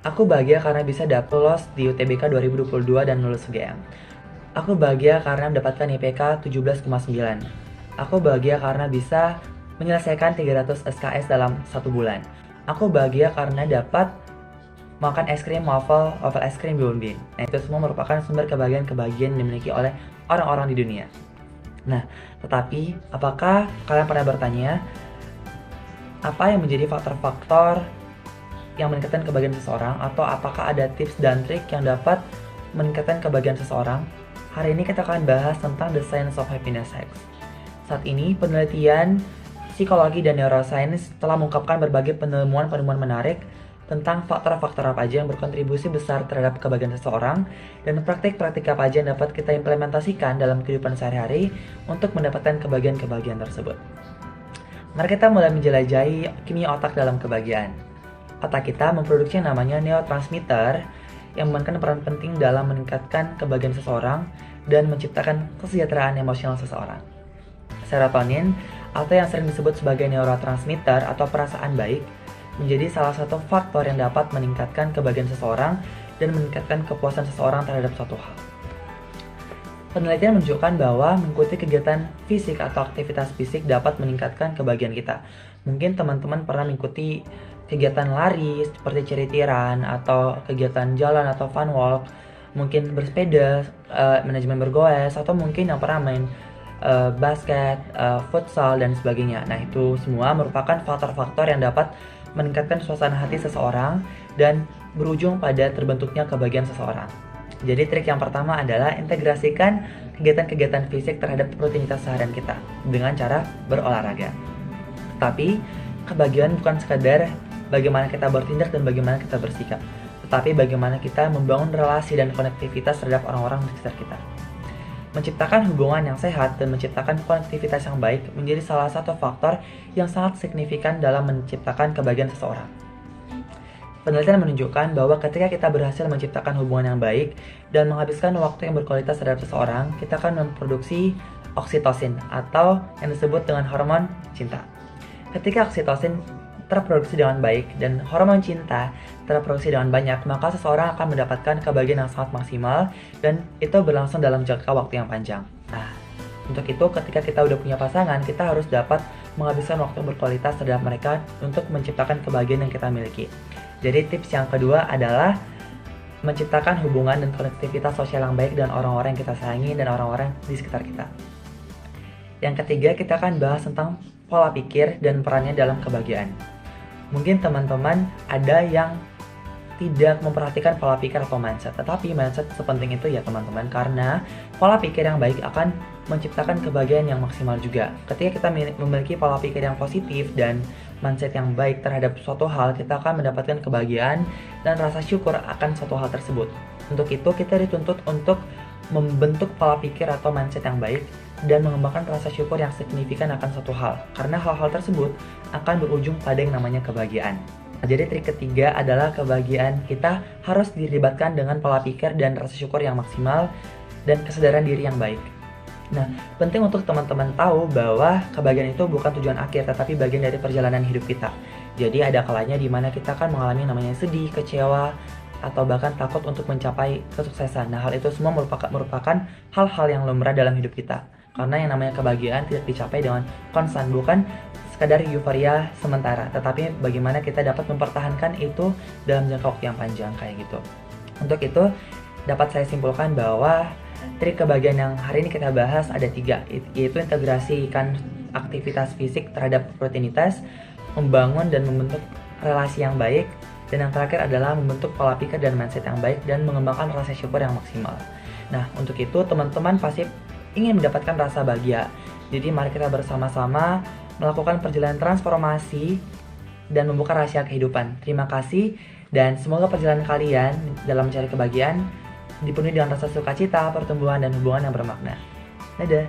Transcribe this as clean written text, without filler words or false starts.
Aku bahagia karena bisa lolos di UTBK 2022 dan lulus UGM. Aku bahagia karena mendapatkan IPK 17,9. Aku bahagia karena bisa menyelesaikan 300 SKS dalam 1 bulan. Aku bahagia karena dapat makan es krim waffle es krim Bonbon. Nah, itu semua merupakan sumber kebahagiaan yang dimiliki oleh orang-orang di dunia. Nah, tetapi apakah kalian pernah bertanya apa yang menjadi faktor-faktor yang meningkatkan kebahagiaan seseorang, atau apakah ada tips dan trik yang dapat meningkatkan kebahagiaan seseorang? Hari ini kita akan bahas tentang The Science of Happiness Hacks. Saat ini, penelitian psikologi dan neuroscience telah mengungkapkan berbagai penemuan-penemuan menarik tentang faktor-faktor apa aja yang berkontribusi besar terhadap kebahagiaan seseorang, dan praktik-praktik apa aja yang dapat kita implementasikan dalam kehidupan sehari-hari untuk mendapatkan kebahagiaan-kebahagiaan tersebut. Mari kita mulai menjelajahi kimia otak dalam kebahagiaan. Otak kita memproduksi yang namanya neurotransmitter yang memainkan peran penting dalam meningkatkan kebahagiaan seseorang dan menciptakan kesejahteraan emosional seseorang. Serotonin, atau yang sering disebut sebagai neurotransmitter atau perasaan baik, menjadi salah satu faktor yang dapat meningkatkan kebahagiaan seseorang dan meningkatkan kepuasan seseorang terhadap suatu hal. Penelitian menunjukkan bahwa mengikuti kegiatan fisik atau aktivitas fisik dapat meningkatkan kebahagiaan kita. Mungkin teman-teman pernah mengikuti kegiatan lari seperti ceritiran, atau kegiatan jalan atau fun walk, mungkin bersepeda, manajemen bergoes, atau mungkin yang pernah main basket, futsal, dan sebagainya. Nah, itu semua merupakan faktor-faktor yang dapat meningkatkan suasana hati seseorang dan berujung pada terbentuknya kebahagiaan seseorang. Jadi trik yang pertama adalah integrasikan kegiatan-kegiatan fisik terhadap rutinitas seharian kita dengan cara berolahraga. Tapi kebahagiaan bukan sekadar bagaimana kita bertindak dan bagaimana kita bersikap, tetapi bagaimana kita membangun relasi dan konektivitas terhadap orang-orang di sekitar kita. Menciptakan hubungan yang sehat dan menciptakan konektivitas yang baik menjadi salah satu faktor yang sangat signifikan dalam menciptakan kebahagiaan seseorang. Penelitian menunjukkan bahwa ketika kita berhasil menciptakan hubungan yang baik dan menghabiskan waktu yang berkualitas terhadap seseorang, kita akan memproduksi oksitosin atau yang disebut dengan hormon cinta. Ketika oksitosin terproduksi dengan baik dan hormon cinta terproduksi dengan banyak, maka seseorang akan mendapatkan kebahagiaan yang sangat maksimal dan itu berlangsung dalam jangka waktu yang panjang. Nah, untuk itu ketika kita udah punya pasangan, kita harus dapat menghabiskan waktu yang berkualitas terhadap mereka untuk menciptakan kebahagiaan yang kita miliki. Jadi tips yang kedua adalah menciptakan hubungan dan konektivitas sosial yang baik dengan orang-orang yang kita sayangi dan orang-orang di sekitar kita. Yang ketiga, kita akan bahas tentang pola pikir dan perannya dalam kebahagiaan. Mungkin teman-teman ada yang tidak memperhatikan pola pikir atau mindset, tetapi mindset sepenting itu ya teman-teman, karena pola pikir yang baik akan menciptakan kebahagiaan yang maksimal juga. Ketika kita memiliki pola pikir yang positif dan mindset yang baik terhadap suatu hal, kita akan mendapatkan kebahagiaan dan rasa syukur akan suatu hal tersebut. Untuk itu kita dituntut untuk membentuk pola pikir atau mindset yang baik dan mengembangkan rasa syukur yang signifikan akan suatu hal, karena hal-hal tersebut akan berujung pada yang namanya kebahagiaan. Jadi trik ketiga adalah kebahagiaan kita harus dilibatkan dengan pola pikir dan rasa syukur yang maksimal dan kesadaran diri yang baik. Nah, penting untuk teman-teman tahu bahwa kebahagiaan itu bukan tujuan akhir, tetapi bagian dari perjalanan hidup kita. Jadi ada kalanya di mana kita akan mengalami namanya sedih, kecewa, atau bahkan takut untuk mencapai kesuksesan. Nah, hal itu semua merupakan hal-hal yang lumrah dalam hidup kita. Karena yang namanya kebahagiaan tidak dicapai dengan konstan, bukan sekadar euforia sementara, tetapi bagaimana kita dapat mempertahankan itu dalam jangka waktu yang panjang kayak gitu. Untuk itu dapat saya simpulkan bahwa trik kebahagiaan yang hari ini kita bahas ada 3, yaitu integrasikan aktivitas fisik terhadap rutinitas, membangun dan membentuk relasi yang baik, dan yang terakhir adalah membentuk pola pikir dan mindset yang baik dan mengembangkan rasa syukur yang maksimal. Nah, untuk itu teman-teman pasti ingin mendapatkan rasa bahagia. Jadi mari kita bersama-sama melakukan perjalanan transformasi dan membuka rahasia kehidupan. Terima kasih dan semoga perjalanan kalian dalam mencari kebahagiaan dipenuhi dengan rasa sukacita, pertumbuhan, dan hubungan yang bermakna. Dadah!